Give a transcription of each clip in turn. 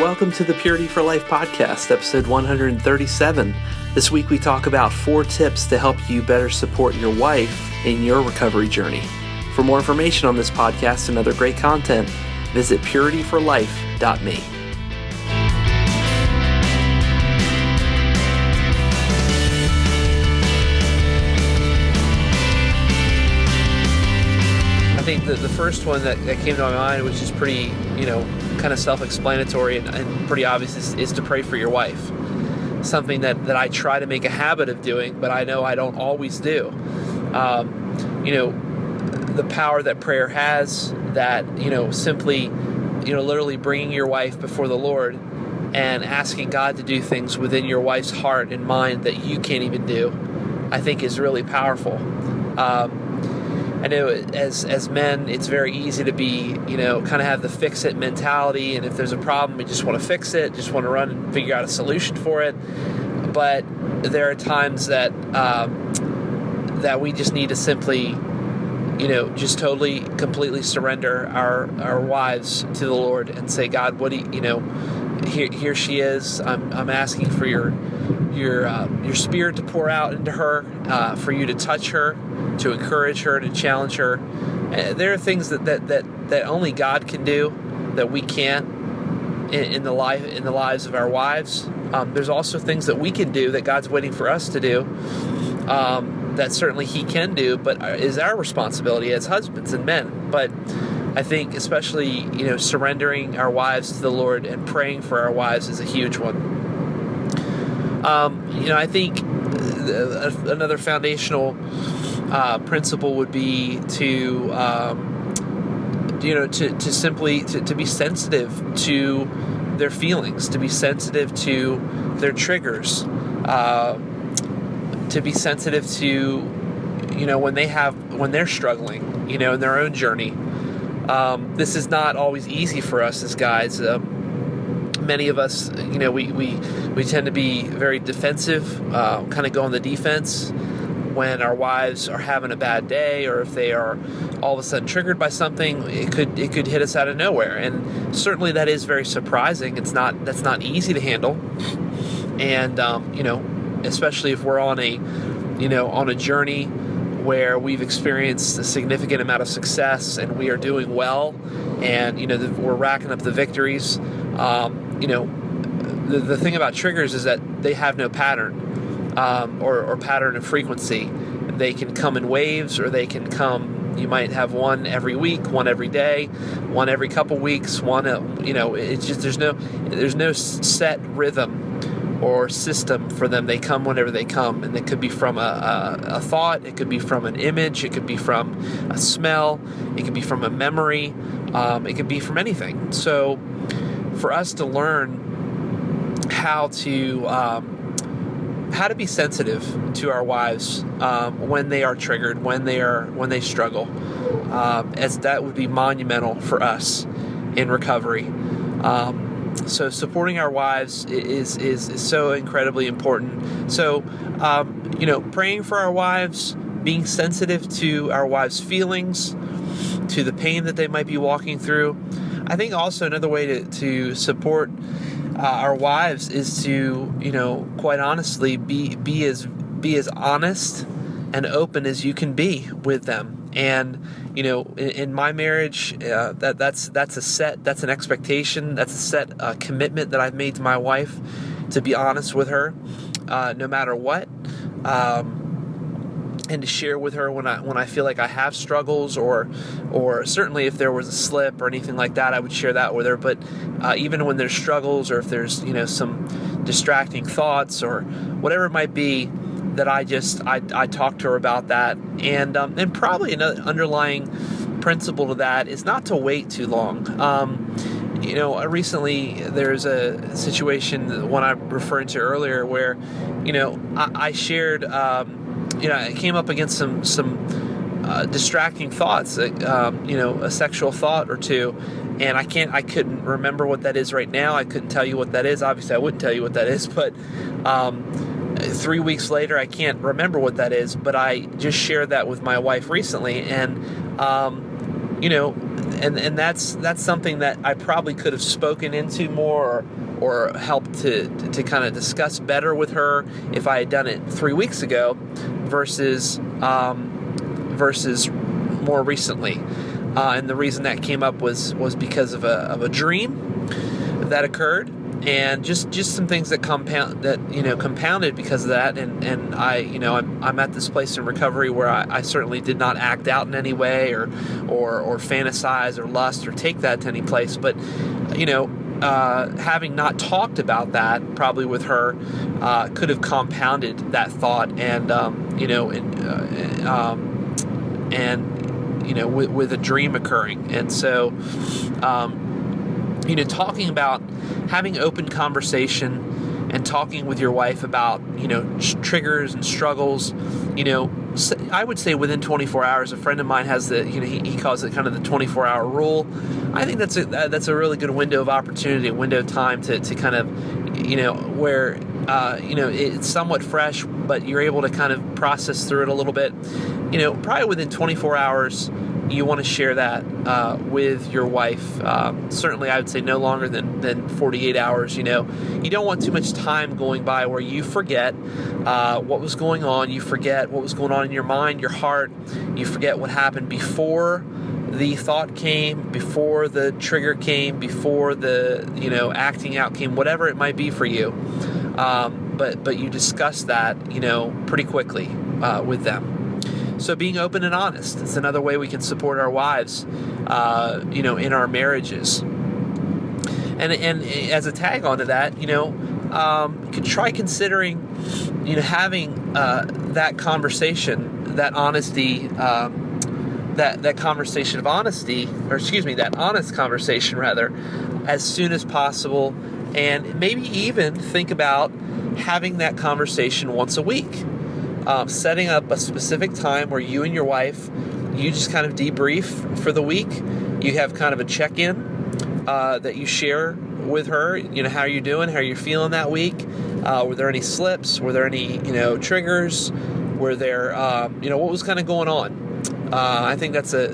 Welcome to the Purity for Life podcast, episode 137. This week we talk about 4 tips to help you better support your wife in your recovery journey. For more information on this podcast and other great content, visit purityforlife.me. I think that the first one that came to my mind, which is pretty, kind of self-explanatory and pretty obvious, is to pray for your wife. Something that I try to make a habit of doing, but I know I don't always do. The power that prayer has, that, simply, literally bringing your wife before the Lord and asking God to do things within your wife's heart and mind that you can't even do, I think is really powerful. I know as men, it's very easy to be, kind of have the fix-it mentality, and if there's a problem, we just want to fix it, just want to run and figure out a solution for it. But there are times that that we just need to simply, just totally, completely surrender our wives to the Lord and say, God, what do you, here she is. I'm asking for your spirit to pour out into her, for you to touch her, to encourage her, to challenge her. There are things that only God can do that we can't in the lives of our wives. There's also things that we can do that God's waiting for us to do, that certainly He can do, but is our responsibility as husbands and men. But I think especially, surrendering our wives to the Lord and praying for our wives is a huge one. I think another foundational principle would be to simply be sensitive to their feelings, to be sensitive to their triggers, to be sensitive to, when they're struggling, in their own journey. This is not always easy for us as guys. Many of us, we tend to be very defensive, kind of go on the defense when our wives are having a bad day, or if they are all of a sudden triggered by something. It could hit us out of nowhere, and certainly that is very surprising. That's not easy to handle, and especially if we're on a journey where we've experienced a significant amount of success and we are doing well, and we're racking up the victories. The thing about triggers is that they have no pattern, or pattern of frequency. They can come in waves, or they can come, you might have one every week, one every day, one every couple weeks, one, it's just, there's no set rhythm or system for them. They come whenever they come, and it could be from a thought, it could be from an image, it could be from a smell, it could be from a memory, it could be from anything. So for us to learn how to be sensitive to our wives when they are triggered, when they struggle, as that would be monumental for us in recovery. So supporting our wives is so incredibly important. So praying for our wives, being sensitive to our wives' feelings, to the pain that they might be walking through. I think also another way to support our wives is to, quite honestly, be as honest and open as you can be with them. And in my marriage, that's an expectation, that's a set commitment that I've made to my wife, to be honest with her, no matter what. And to share with her when I feel like I have struggles, or certainly if there was a slip or anything like that, I would share that with her. But even when there's struggles, or if there's some distracting thoughts or whatever it might be, that I talk to her about that. And probably another underlying principle to that is not to wait too long. Recently there's a situation, the one I referred to earlier, where I shared. I came up against some distracting thoughts, a sexual thought or two, and I couldn't remember what that is right now. I couldn't tell you what that is. Obviously, I wouldn't tell you what that is, but 3 weeks later, I can't remember what that is. But I just shared that with my wife recently, and and that's something that I probably could have spoken into more, or helped to kind of discuss better with her if I had done it 3 weeks ago versus more recently. And the reason that came up was because of a dream that occurred, and just some things that compounded because of that. And I'm at this place in recovery where I certainly did not act out in any way or fantasize or lust or take that to any place. But having not talked about that probably with her could have compounded that thought, with a dream occurring. And so talking about having open conversation and talking with your wife about triggers and struggles, I would say within 24 hours. A friend of mine has he calls it kind of the 24-hour rule. I think that's a really good window of opportunity, a window of time to kind of where it's somewhat fresh, but you're able to kind of process through it a little bit. Probably within 24 hours, you want to share that with your wife. Certainly, I would say no longer than 48 hours. You don't want too much time going by where you forget what was going on. You forget what was going on in your mind, your heart. You forget what happened before the thought came, before the trigger came, before the acting out came, whatever it might be for you. But you discuss that pretty quickly with them. So being open and honest, it's another way we can support our wives, in our marriages. And as a tag onto that, you could try considering, having that conversation, that honesty, that conversation of honesty, that honest conversation rather, as soon as possible, and maybe even think about having that conversation once a week. Setting up a specific time where you and your wife, you just kind of debrief for the week. You have kind of a check-in that you share with her. How you're doing, how you're feeling that week. Were there any slips? Were there any triggers? Were there what was kind of going on? I think that's a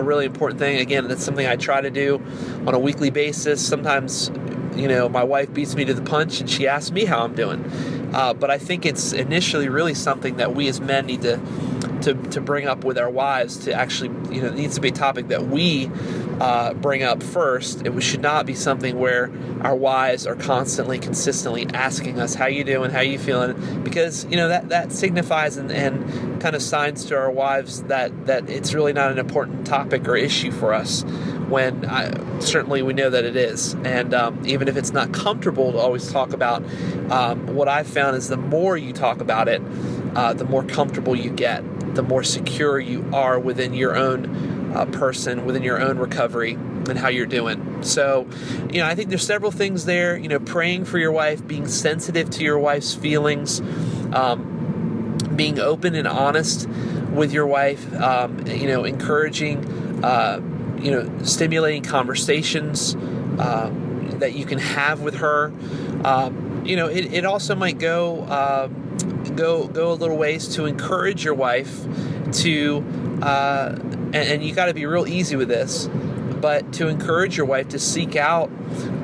really important thing. Again, that's something I try to do on a weekly basis. Sometimes my wife beats me to the punch and she asks me how I'm doing. But I think it's initially really something that we as men need to bring up with our wives. To actually, it needs to be a topic that we bring up first. It should not be something where our wives are consistently asking us, how you doing, how you feeling, because that signifies and kind of signs to our wives that it's really not an important topic or issue for us, when certainly we know that it is. And even if it's not comfortable to always talk about, what I've found is the more you talk about it, the more comfortable you get, the more secure you are within your own person, within your own recovery, and how you're doing. So, I think there's several things there. Praying for your wife, being sensitive to your wife's feelings, being open and honest with your wife, encouraging, stimulating conversations that you can have with her. It also might go a little ways to encourage your wife to, and you got to be real easy with this, but to encourage your wife to seek out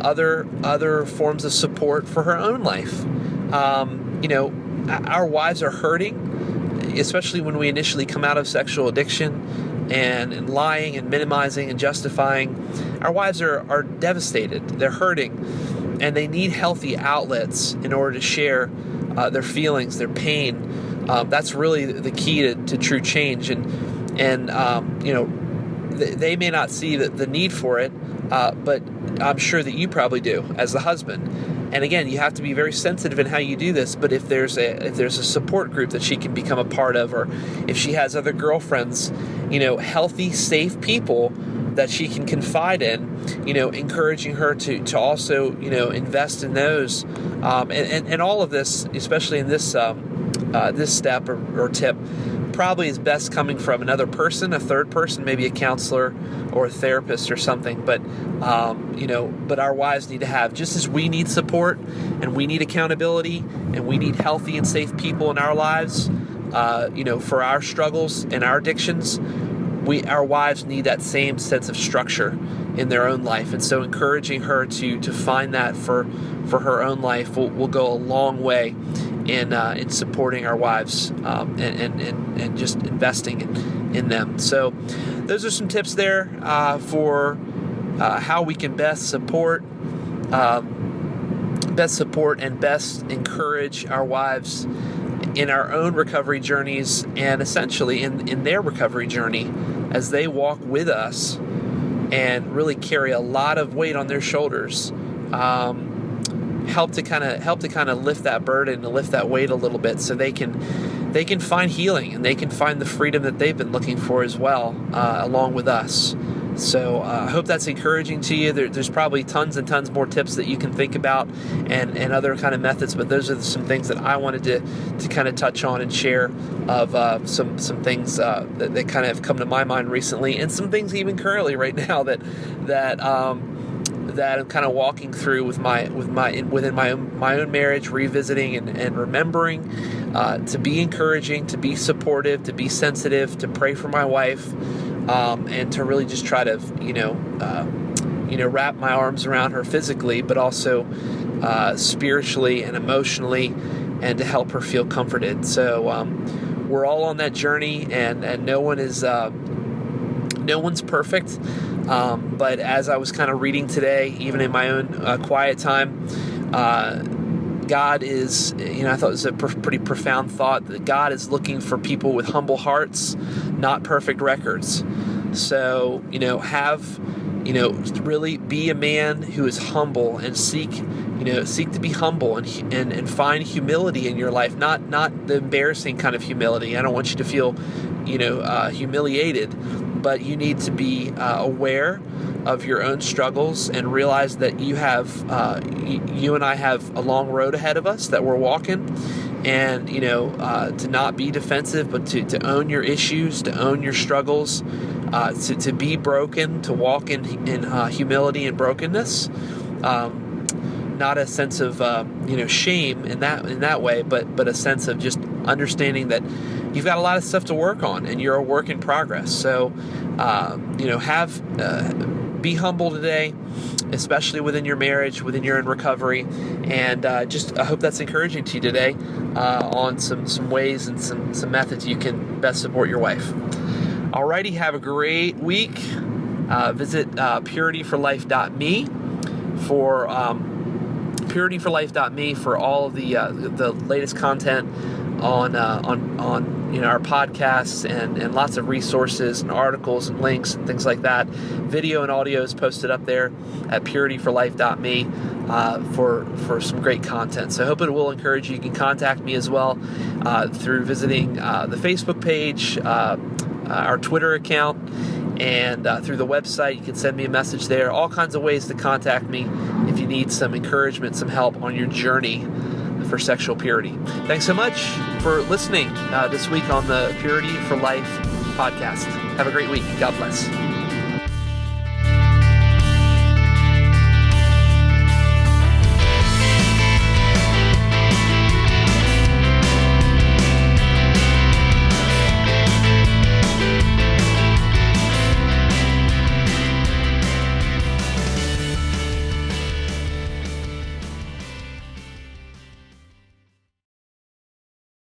other forms of support for her own life. Our wives are hurting, especially when we initially come out of sexual addiction and lying and minimizing and justifying. Our wives are devastated. They're hurting, and they need healthy outlets in order to share their feelings, their pain. That's really the key to true change. And they may not see the need for it, but I'm sure that you probably do as the husband. And again, you have to be very sensitive in how you do this. But if there's a support group that she can become a part of, or if she has other girlfriends, healthy, safe people that she can confide in, encouraging her to also, invest in those, and all of this, especially in this this step or tip, probably is best coming from another person, a third person, maybe a counselor or a therapist or something. But but our wives need to have, just as we need support and we need accountability and we need healthy and safe people in our lives, for our struggles and our addictions, our wives need that same sense of structure in their own life, and so encouraging her to find that for her own life will go a long way in supporting our wives, and just investing in them. So those are some tips there for how we can best support and best encourage our wives in our own recovery journeys, and essentially in their recovery journey as they walk with us and really carry a lot of weight on their shoulders. Help to kind of lift that burden and lift that weight a little bit, so they can find healing and they can find the freedom that they've been looking for as well, along with us. So I hope that's encouraging to you. There's probably tons and tons more tips that you can think about and other kind of methods, but those are some things that I wanted to kind of touch on and share of some things that kind of have come to my mind recently, and some things even currently right now that I'm kind of walking through within my own marriage, revisiting and remembering to be encouraging, to be supportive, to be sensitive, to pray for my wife, and to really just try to wrap my arms around her physically, but also spiritually and emotionally, and to help her feel comforted. So we're all on that journey, and no one's perfect. But as I was kind of reading today, even in my own quiet time, God is, I thought it was a pretty profound thought, that God is looking for people with humble hearts, not perfect records. So, really be a man who is humble and seek to be humble and find humility in your life, not the embarrassing kind of humility. I don't want you to feel, humiliated, but you need to be aware of your own struggles and realize that you and I have a long road ahead of us that we're walking, and to not be defensive, but to own your issues, to own your struggles, to be broken, to walk in humility and brokenness, not a sense of shame in that way, but a sense of just understanding that you've got a lot of stuff to work on and you're a work in progress. So be humble today, especially within your marriage, within your own recovery, and I hope that's encouraging to you today on some ways and some methods you can best support your wife. Alrighty, have a great week. Visit purityforlife.me for purityforlife.me for all of the latest content on our podcasts and lots of resources and articles and links and things like that. Video and audio is posted up there at purityforlife.me for some great content. So I hope it will encourage you. You can contact me as well through visiting the Facebook page, our Twitter account, and through the website. You can send me a message there. All kinds of ways to contact me if you need some encouragement, some help on your journey for sexual purity. Thanks so much for listening this week on the Purity for Life podcast. Have a great week. God bless.